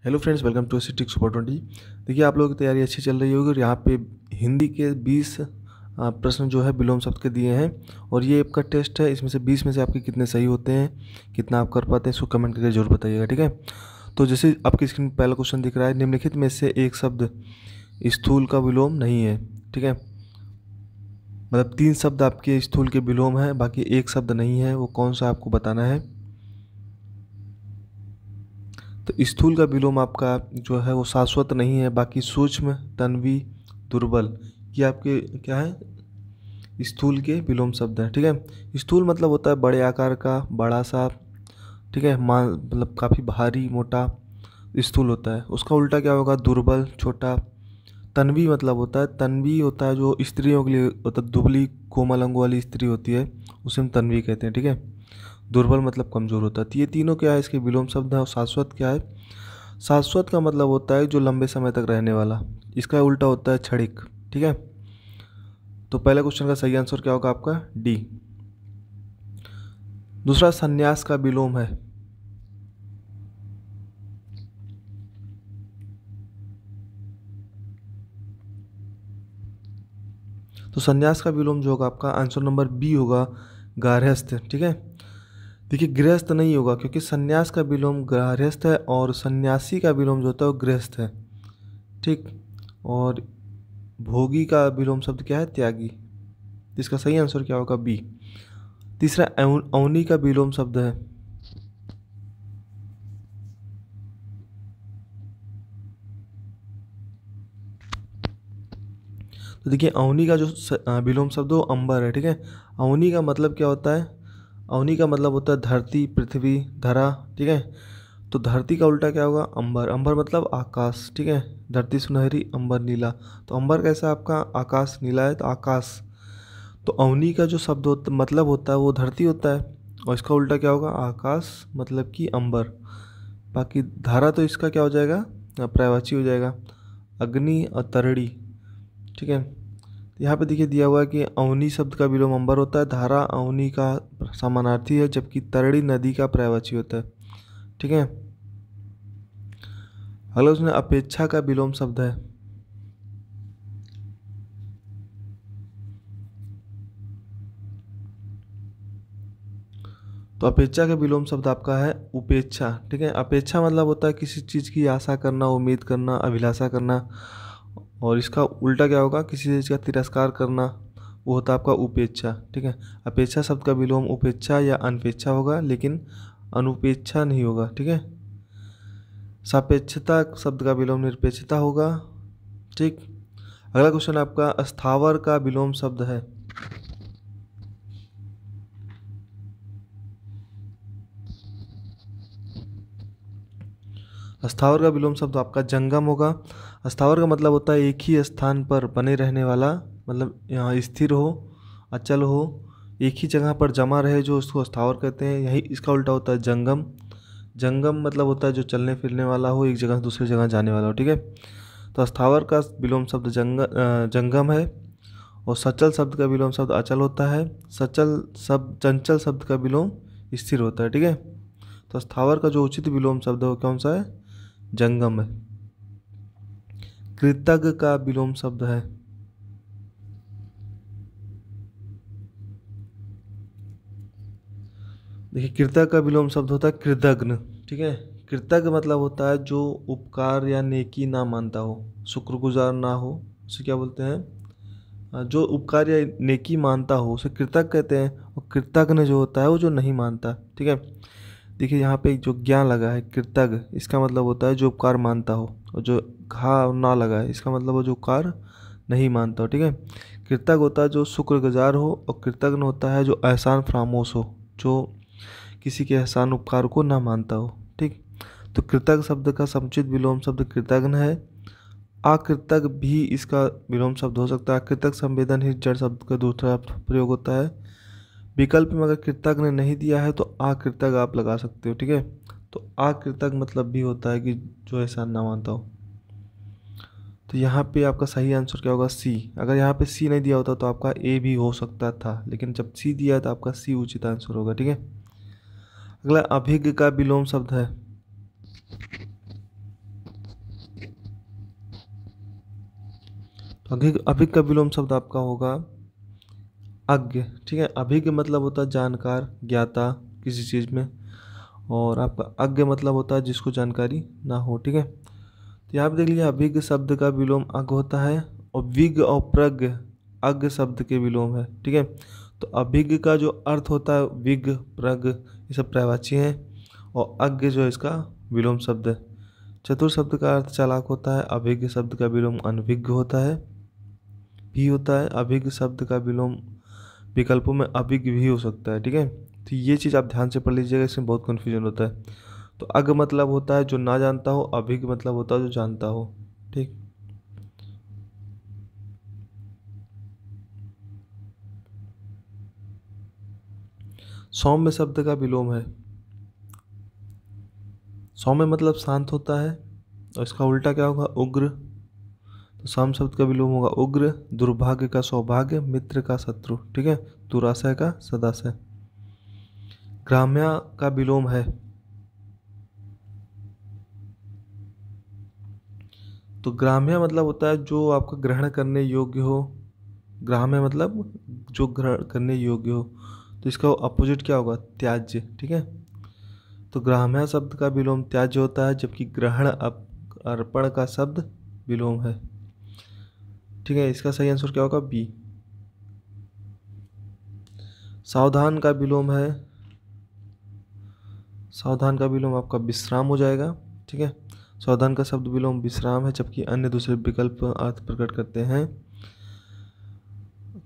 Hello friends, welcome to city super 20। देखिए, आप लोगों की तैयारी अच्छी चल रही होगी और यहाँ पे हिंदी के 20 प्रश्न जो है विलोम शब्द के दिए हैं और ये आपका टेस्ट है। इसमें से 20 में से आपके कितने सही होते हैं, कितना आप कर पाते हैं, इसको कमेंट करके जरूर बताइएगा, ठीक है। तो जैसे आपकी स्क्रीन पर पहला क्वेश्चन दिख रहा है, निम्नलिखित में से एक शब्द स्थूल का विलोम नहीं है, ठीक है। मतलब 3 शब्द आपके स्थूल के विलोम है, बाकी एक शब्द नहीं है। वो कौन सा आपको बताना है। तो स्थूल का विलोम आपका जो है वो शाश्वत नहीं है, बाकी सूक्ष्म, तन्वी, दुर्बल, ये आपके क्या है, स्थूल के विलोम शब्द हैं, ठीक है। स्थूल मतलब होता है बड़े आकार का, बड़ा सा, ठीक है। मतलब काफ़ी भारी मोटा स्थूल होता है। उसका उल्टा क्या होगा, दुर्बल, छोटा। तन्वी मतलब होता है, तन्वी होता है जो स्त्रियों के लिए होता है, दुबली कोमल अंगों वाली स्त्री होती है, उसे हम तन्वी कहते हैं, ठीक है। दुर्बल मतलब कमज़ोर होता है। तो ये तीनों क्या है, इसके विलोम शब्द है। और शाश्वत क्या है, शाश्वत का मतलब होता है जो लंबे समय तक रहने वाला। इसका उल्टा होता है क्षणिक, ठीक है। तो पहले क्वेश्चन का सही आंसर क्या होगा आपका, डी। दूसरा, संन्यास का विलोम है। तो संन्यास का विलोम जो होगा आपका आंसर नंबर बी होगा, गार्हस्थ, ठीक है। देखिए, गृहस्थ नहीं होगा क्योंकि संन्यास का विलोम गार्हस्थ है और सन्यासी का विलोम जो होता है वो गृहस्थ है, ठीक। और भोगी का विलोम शब्द क्या है, त्यागी। इसका सही आंसर क्या होगा, बी। तीसरा, अवनी का विलोम शब्द है। तो देखिए, अवनी का जो विलोम शब्द है वो अंबर है, ठीक है। अवनी का मतलब क्या होता है, अवनी का मतलब होता है धरती, पृथ्वी, धरा, ठीक है। तो धरती का उल्टा क्या होगा, अंबर। अंबर मतलब आकाश, ठीक है। धरती सुनहरी, अंबर नीला। तो अंबर कैसा आपका, आकाश नीला है, तो आकाश। तो अवनी का जो शब्द होता मतलब होता है वो धरती होता है और इसका उल्टा क्या होगा, आकाश, मतलब कि अंबर। बाकी धारा तो इसका क्या हो जाएगा, पर्यायवाची हो जाएगा, अग्नि और तरड़ी, ठीक है। यहाँ पे देखिए दिया हुआ है कि अवनी शब्द का विलोम अंबर होता है, धारा अवनी का समानार्थी है, जबकि तरड़ी नदी का पर्यायवाची होता है, ठीक है। अगला उसने अपेक्षा का विलोम शब्द है। तो अपेक्षा का विलोम शब्द आपका है उपेक्षा, ठीक है। अपेक्षा मतलब होता है किसी चीज़ की आशा करना, उम्मीद करना, अभिलाषा करना। और इसका उल्टा क्या होगा, किसी चीज़ का तिरस्कार करना, वो होता है आपका उपेक्षा, ठीक है। अपेक्षा शब्द का विलोम उपेक्षा या अनपेक्षा होगा, लेकिन अनुपेक्षा नहीं होगा, ठीक है। सापेक्षता शब्द का विलोम निरपेक्षता होगा, ठीक। अगला क्वेश्चन आपका स्थावर का विलोम शब्द है। स्थावर का विलोम शब्द आपका जंगम होगा। स्थावर का मतलब होता है एक ही स्थान पर बने रहने वाला, मतलब यहाँ स्थिर हो, अचल हो, एक ही जगह पर जमा रहे, जो उसको स्थावर कहते हैं। यही इसका उल्टा होता है जंगम। जंगम मतलब होता है जो चलने फिरने वाला हो, एक जगह से दूसरी जगह जाने वाला हो, ठीक है। तो स्थावर का विलोम शब्द जंगम है। और सचल शब्द का विलोम शब्द अचल होता है। सचल शब्द, चंचल शब्द का विलोम स्थिर होता है, ठीक है। तो स्थावर का जो उचित विलोम शब्द है वो कौन सा है, जंगम है। कृतज्ञ का विलोम शब्द है। देखिए, कृतज्ञ का विलोम शब्द होता है कृतघ्न, ठीक है। कृतज्ञ मतलब होता है जो उपकार या नेकी ना मानता हो, शुक्रगुजार ना हो, उसे क्या बोलते हैं, जो उपकार या नेकी मानता हो उसे कृतज्ञ कहते हैं। और कृतज्ञ जो होता है वो जो नहीं मानता, ठीक है। देखिए, यहाँ पे जो ज्ञान लगा है कृतज्ञ, इसका मतलब होता है जो उपकार मानता हो। और जो घा ना लगा है, इसका मतलब वो जो उपकार नहीं मानता हो, ठीक है। कृतज्ञ होता है जो शुक्रगुजार हो और कृतज्ञ होता है जो एहसान फरामोश हो, जो किसी के एहसान उपकार को ना मानता हो, ठीक। तो कृतज्ञ शब्द का समुचित विलोम शब्द कृतज्ञ है। अकृतज्ञ भी इसका विलोम शब्द हो सकता है। अकृतज्ञ संवेदनहीन जड़ शब्द का दूसरा प्रयोग होता है। विकल्प में अगर कृतज्ञ नहीं दिया है तो अकृतज्ञ आप लगा सकते हो, ठीक है। तो अकृतज्ञ मतलब भी होता है कि जो एहसान ना मानता हो। तो यहाँ पे आपका सही आंसर क्या होगा, सी। अगर यहाँ पे सी नहीं दिया होता तो आपका ए भी हो सकता था, लेकिन जब सी दिया तो आपका सी उचित आंसर होगा, ठीक है। अगला अभिज्ञ का विलोम शब्द है। तो अभिज्ञ का विलोम शब्द आपका होगा अज्ञ। ठीक है, अभिज्ञ मतलब होता है जानकार, ज्ञाता किसी चीज़ में, और आपका अज्ञ मतलब होता है जिसको जानकारी ना हो। ठीक है, तो यहाँ पे देख लीजिए अभिज्ञ शब्द का विलोम अज्ञ होता है, और विज्ञ और प्रज्ञ अज्ञ शब्द के विलोम है। ठीक है, तो अभिज्ञ का जो अर्थ होता है विज्ञ प्रज्ञ ये सब पर्यायवाची हैं, और अज्ञ जो है इसका विलोम शब्द है। चतुर शब्द का अर्थ चालाक होता है, अभिज्ञ शब्द का विलोम अनभिज्ञ होता है भी होता है। अभिज्ञ शब्द का विलोम विकल्पों में अभिज्ञ भी हो सकता है। ठीक है, तो ये चीज़ आप ध्यान से पढ़ लीजिएगा, इसमें बहुत कन्फ्यूजन होता है। तो अज्ञ मतलब होता है जो ना जानता हो, अभिज्ञ मतलब होता है जो जानता हो। ठीक, सौम्य शब्द का विलोम है, सौम्य मतलब शांत होता है, और इसका उल्टा क्या होगा उग्र। तो सौम्य शब्द का विलोम होगा उग्र। दुर्भाग्य का सौभाग्य, मित्र का शत्रु। ठीक है, दुराशय का सदाशय। ग्राम्य का विलोम है, तो ग्राम्य मतलब होता है जो आपका ग्रहण करने योग्य हो। ग्राम्य मतलब जो ग्रहण करने योग्य हो, तो इसका अपोजिट क्या होगा त्याज्य। ठीक है, तो ग्राम्य शब्द का विलोम त्याज्य होता है, जबकि ग्रहण अर्पण का शब्द विलोम है। ठीक है, इसका सही आंसर क्या होगा बी। सावधान का विलोम है, सावधान का विलोम आपका विश्राम हो जाएगा। ठीक है, सावधान का शब्द विलोम विश्राम है, जबकि अन्य दूसरे विकल्प अर्थ प्रकट करते हैं।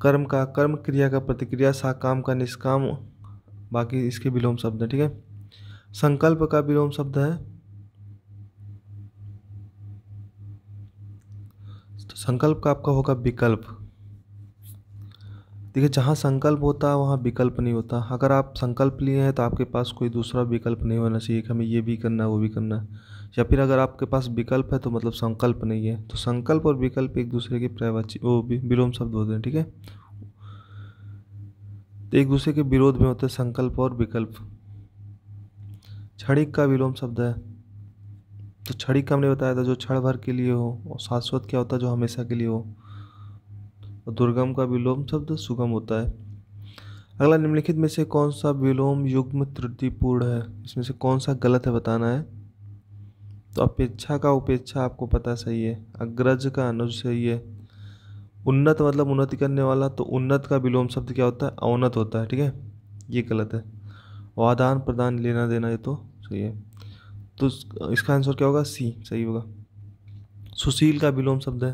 कर्म का कर्म, क्रिया का प्रतिक्रिया, साकाम का निष्काम, बाकी इसके विलोम शब्द है। ठीक है, संकल्प का विलोम शब्द है, तो संकल्प का आपका होगा विकल्प। देखिए जहाँ संकल्प होता है वहाँ विकल्प नहीं होता। अगर आप संकल्प लिए हैं तो आपके पास कोई दूसरा विकल्प नहीं होना चाहिए कि हमें ये भी करना है वो भी करना है, या फिर अगर आपके पास विकल्प है तो मतलब संकल्प नहीं है। तो संकल्प और विकल्प एक दूसरे के पर्यायवाची विलोम शब्द होते हैं। ठीक है, तो एक दूसरे के विरोध में होते हैं संकल्प और विकल्प। क्षणिक का विलोम शब्द है, तो क्षणिक का हमने बताया था जो क्षण भर के लिए हो, और शाश्वत क्या होता है जो हमेशा के लिए हो। और दुर्गम का विलोम शब्द सुगम होता है। अगला, निम्नलिखित में से कौन सा विलोम युग्म त्रुटिपूर्ण है, इसमें से कौन सा गलत है बताना है। तो अपेक्षा का उपेक्षा आपको पता सही है, अग्रज का अनुज सही है, उन्नत मतलब उन्नति करने वाला, तो उन्नत का विलोम शब्द क्या होता है अवनत होता है। ठीक है, ये गलत है। और आदान प्रदान लेना देना ये तो सही है, तो इसका आंसर क्या होगा सी सही होगा। सुशील का विलोम शब्द है,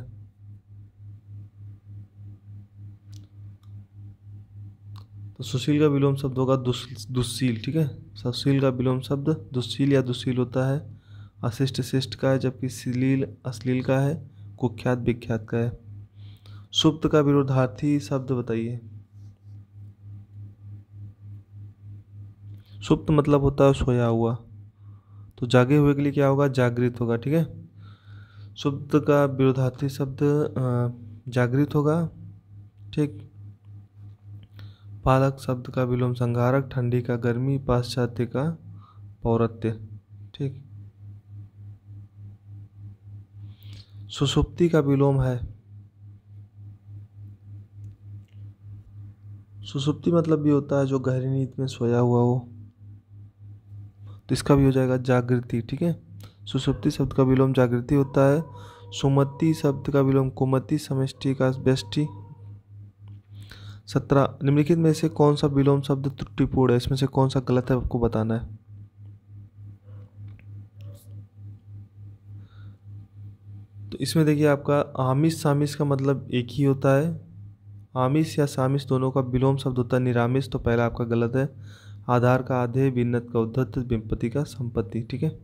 तो सुशील का विलोम शब्द होगा दुस्शील। ठीक है, सुशील का विलोम शब्द दुस्शील या दुस्शील होता है। अशिष्ट शिष्ट का है, जबकि श्लील अश्लील का है, कुख्यात विख्यात का है। सुप्त का विरोधार्थी शब्द बताइए। सुप्त मतलब होता है सोया हुआ, तो जागे हुए के लिए क्या होगा जागृत होगा। ठीक है, सुप्त का विरोधार्थी शब्द जागृत होगा। ठीक, पालक शब्द का विलोम संहारक, ठंडी का गर्मी, पाश्चात्य का पौरत्य। ठीक, सुषुप्ति का विलोम है, सुषुप्ति मतलब भी होता है जो गहरी नींद में सोया हुआ हो, तो इसका भी हो जाएगा जागृति। ठीक है, सुषुप्ति शब्द का विलोम जागृति होता है। सुमति शब्द का विलोम कुमति, समष्टि का व्यष्टि। 17, निम्नलिखित में से कौन सा विलोम शब्द त्रुटिपूर्ण है, इसमें से कौन सा गलत है आपको बताना है। तो इसमें देखिए आपका आमिष सामिष का मतलब एक ही होता है। आमिष या सामिष दोनों का विलोम शब्द होता है निरामिष, तो पहला आपका गलत है। आधार का आधे, विन्नत का उद्धत, विपत्ति का संपत्ति। ठीक है,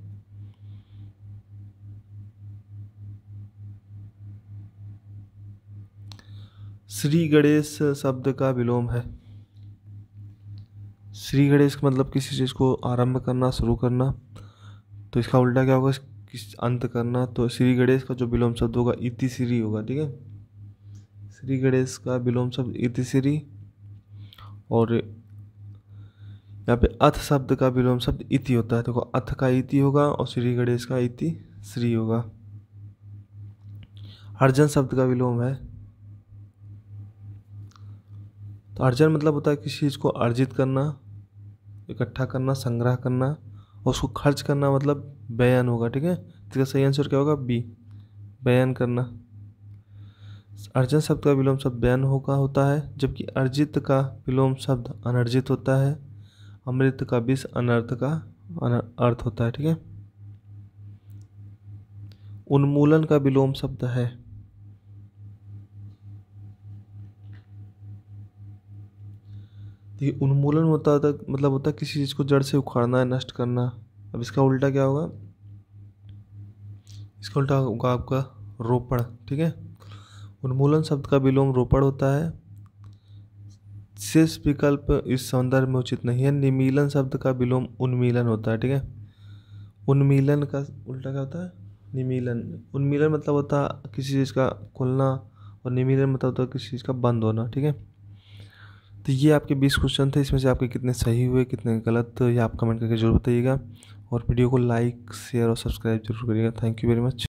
श्री गणेश शब्द का विलोम है, श्री गणेश का मतलब किसी चीज़ को आरंभ करना शुरू करना, तो इसका उल्टा क्या होगा किस अंत करना। तो श्री गणेश का जो विलोम शब्द होगा इति श्री होगा। ठीक है, श्री गणेश का विलोम शब्द इति श्री, और यहाँ पे अथ शब्द का विलोम शब्द इति होता है। देखो अथ का इति होगा और श्री गणेश का इति श्री होगा। अर्जन शब्द का विलोम है, तो अर्जन मतलब होता है किसी चीज़ को अर्जित करना, इकट्ठा करना, संग्रह करना, और उसको खर्च करना मतलब व्ययन होगा। ठीक है, तो इसका सही आंसर क्या होगा? बी, व्ययन करना। अर्जन शब्द का विलोम शब्द व्ययन होता है, जबकि अर्जित का विलोम शब्द अनर्जित होता है। अमृत का विष अनर्थ का अर्थ होता है। ठीक है, उन्मूलन का विलोम शब्द है देखिए, उन्मूलन मतलब होता है किसी चीज़ को जड़ से उखाड़ना है, नष्ट करना। अब इसका उल्टा क्या होगा? इसका उल्टा होगा आपका रोपण। ठीक है, उन्मूलन शब्द का विलोम रोपण होता है। शेष विकल्प इस संदर्भ में उचित नहीं है। निमीलन शब्द का विलोम उन्मीलन होता है। ठीक है, उन्मीलन का उल्टा क्या होता है? निमीलन। उन्मीलन मतलब होता है किसी चीज़ का खुलना, और निमीलन मतलब होता है किसी चीज़ का बंद होना। ठीक है, तो ये आपके 20 क्वेश्चन थे। इसमें से आपके कितने सही हुए, कितने गलत, ये आप कमेंट करके जरूर बताइएगा। और वीडियो को लाइक, शेयर और सब्सक्राइब जरूर करिएगा। Thank you very much.